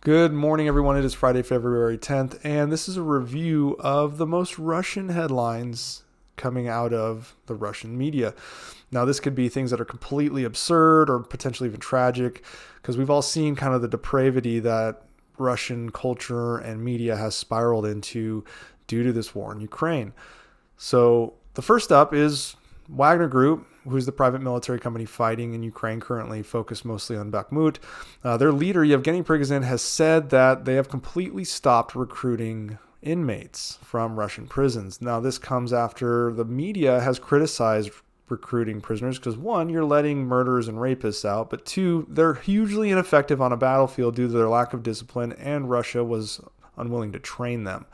Good morning, everyone. It is Friday, February 10th, and this is a review of the most Russian headlines coming out of the Russian media. Now, this could be things that are completely absurd or potentially even tragic, because we've all seen kind of the depravity that Russian culture and media has spiraled into due to this war in Ukraine. So, the first up is Wagner Group, who's the private military company fighting in Ukraine currently, focused mostly on Bakhmut. Their leader, Yevgeny Prigozhin, has said that they have completely stopped recruiting inmates from Russian prisons. Now, this comes after the media has criticized recruiting prisoners because, one, you're letting murderers and rapists out, but two, they're hugely ineffective on a battlefield due to their lack of discipline, and Russia was unwilling to train them.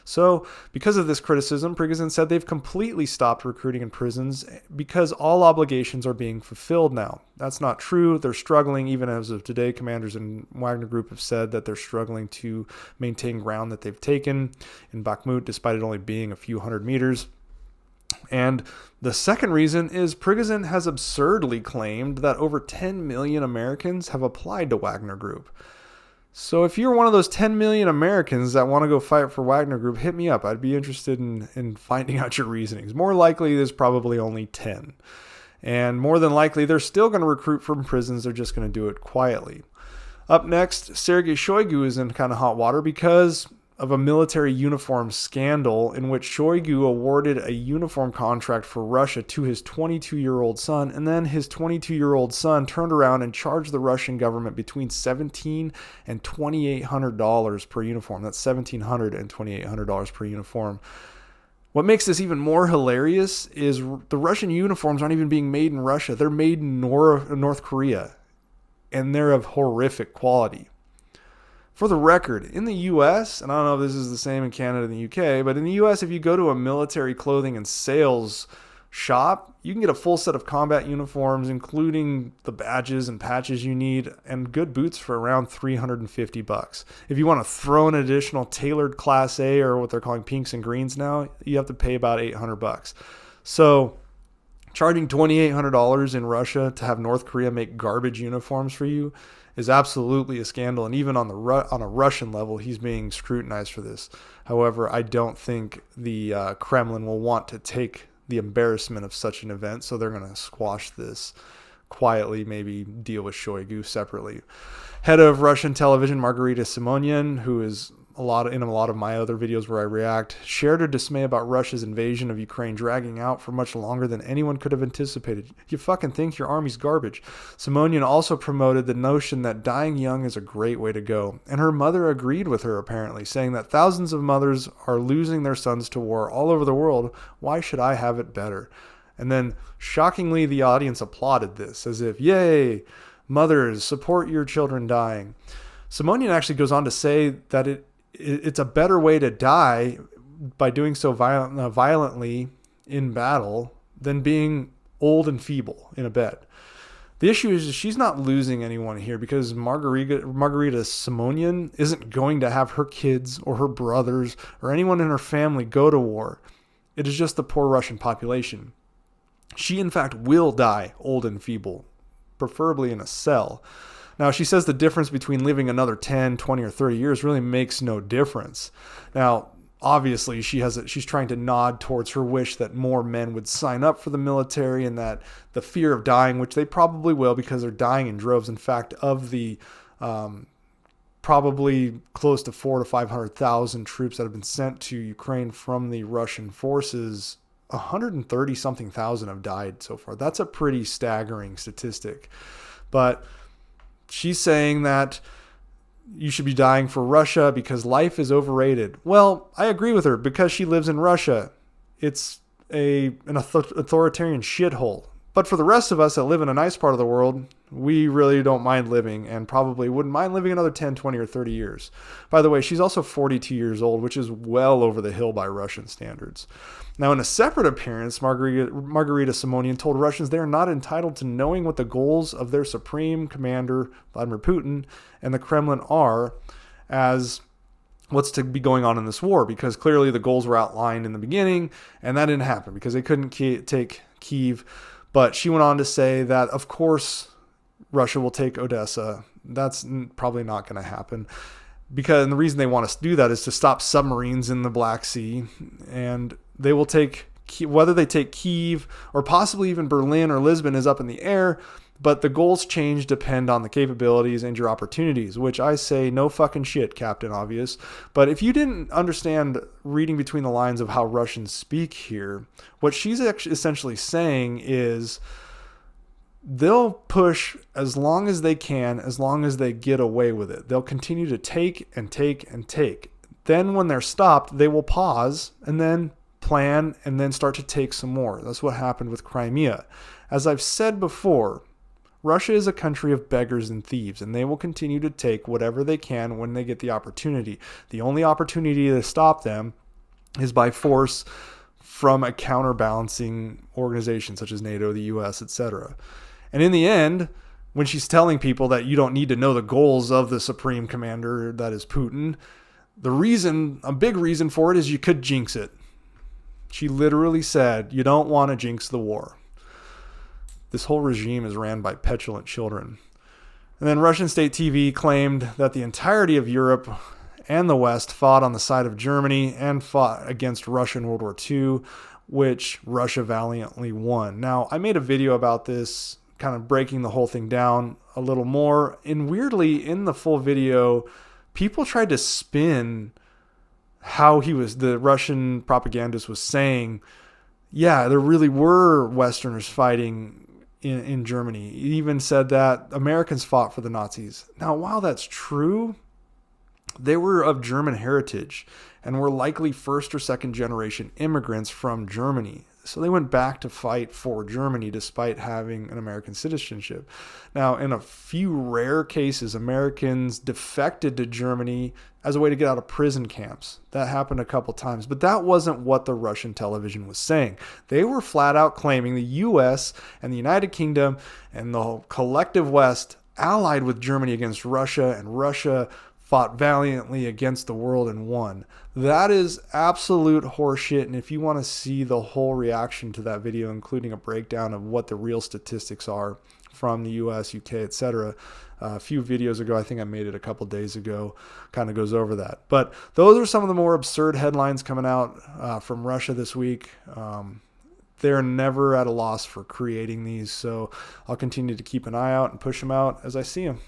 So, because of this criticism, Prigozhin said they've completely stopped recruiting in prisons because all obligations are being fulfilled now. That's not true. They're struggling. Even as of today, commanders in Wagner Group have said that they're struggling to maintain ground that they've taken in Bakhmut, despite it only being a few hundred meters. And the second reason is Prigozhin has absurdly claimed that over 10 million Americans have applied to Wagner Group. So if you're one of those 10 million Americans that want to go fight for Wagner Group, hit me up. I'd be interested in finding out your reasonings. More likely, there's probably only 10. And more than likely, they're still going to recruit from prisons. They're just going to do it quietly. Up next, Sergei Shoigu is in kind of hot water because of a military uniform scandal in which Shoigu awarded a uniform contract for Russia to his 22-year-old son, and then his 22-year-old son turned around and charged the Russian government between $1,700 and $2,800 per uniform. That's $1,700 and $2,800 per uniform. What makes this even more hilarious is the Russian uniforms aren't even being made in Russia. They're made in North Korea, and they're of horrific quality. For the record, in the U.S., and I don't know if this is the same in Canada and the U.K., but in the U.S., if you go to a military clothing and sales shop, you can get a full set of combat uniforms, including the badges and patches you need, and good boots for around $350. If you want to throw an additional tailored Class A, or what they're calling pinks and greens now, you have to pay about $800. So, charging $2,800 in Russia to have North Korea make garbage uniforms for you is absolutely a scandal, and even on a Russian level, he's being scrutinized for this. However, I don't think the Kremlin will want to take the embarrassment of such an event, so they're going to squash this quietly, maybe deal with Shoigu separately. Head of Russian television, Margarita Simonyan, who is in a lot of my other videos where I react, shared her dismay about Russia's invasion of Ukraine dragging out for much longer than anyone could have anticipated. You fucking think your army's garbage. Simonyan also promoted the notion that dying young is a great way to go, and her mother agreed with her apparently, saying that thousands of mothers are losing their sons to war all over the world. Why should I have it better? And then, shockingly, the audience applauded this, as if, yay, mothers, support your children dying. Simonyan actually goes on to say that it's a better way to die by doing so violently in battle than being old and feeble in a bed. The issue is she's not losing anyone here because Margarita Simonyan isn't going to have her kids or her brothers or anyone in her family go to war. It is just the poor Russian population. She, in fact, will die old and feeble, preferably in a cell. Now, she says the difference between living another 10, 20, or 30 years really makes no difference. Now, obviously, she's trying to nod towards her wish that more men would sign up for the military, and that the fear of dying, which they probably will because they're dying in droves. In fact, of the probably close to 400,000 to 500,000 troops that have been sent to Ukraine from the Russian forces, 130-something thousand have died so far. That's a pretty staggering statistic. But she's saying that you should be dying for Russia because life is overrated. Well, I agree with her because she lives in Russia. It's an authoritarian shithole. But for the rest of us that live in a nice part of the world, we really don't mind living and probably wouldn't mind living another 10, 20, or 30 years. By the way, she's also 42 years old, which is well over the hill by Russian standards. Now, in a separate appearance, Margarita Simonyan told Russians they are not entitled to knowing what the goals of their supreme commander, Vladimir Putin, and the Kremlin are as what's to be going on in this war, because clearly the goals were outlined in the beginning, and that didn't happen because they couldn't take Kyiv. But she went on to say that, of course, Russia will take Odessa. That's probably not going to happen. And the reason they want us to do that is to stop submarines in the Black Sea. And they will take, whether they take Kyiv or possibly even Berlin or Lisbon is up in the air. But the goals change depend on the capabilities and your opportunities, which I say no fucking shit, Captain Obvious. But if you didn't understand reading between the lines of how Russians speak here, what she's essentially saying is they'll push as long as they can, as long as they get away with it. They'll continue to take and take and take. Then when they're stopped, they will pause and then plan and then start to take some more. That's what happened with Crimea. As I've said before, Russia is a country of beggars and thieves, and they will continue to take whatever they can when they get the opportunity. The only opportunity to stop them is by force from a counterbalancing organization such as NATO, the US, etc. And in the end, when she's telling people that you don't need to know the goals of the supreme commander, that is Putin, a big reason for it is you could jinx it. She literally said, you don't want to jinx the war. This whole regime is ran by petulant children. And then Russian state TV claimed that the entirety of Europe and the West fought on the side of Germany and fought against Russia in World War II, which Russia valiantly won. Now, I made a video about this, kind of breaking the whole thing down a little more. And weirdly, in the full video, people tried to spin how the Russian propagandist was saying, yeah, there really were Westerners fighting in Germany. He even said that Americans fought for the Nazis. Now, while that's true, they were of German heritage and were likely first or second generation immigrants from Germany. So they went back to fight for Germany despite having an American citizenship. Now, in a few rare cases, Americans defected to Germany as a way to get out of prison camps. That happened a couple times, but that wasn't what the Russian television was saying. They were flat out claiming the US and the United Kingdom and the collective West allied with Germany against Russia, and Russia fought valiantly against the world and won. That is absolute horseshit. And if you want to see the whole reaction to that video, including a breakdown of what the real statistics are from the US, UK, etc., a few videos ago, I think I made it a couple days ago, kind of goes over that. But those are some of the more absurd headlines coming out from Russia this week. They're never at a loss for creating these. So I'll continue to keep an eye out and push them out as I see them.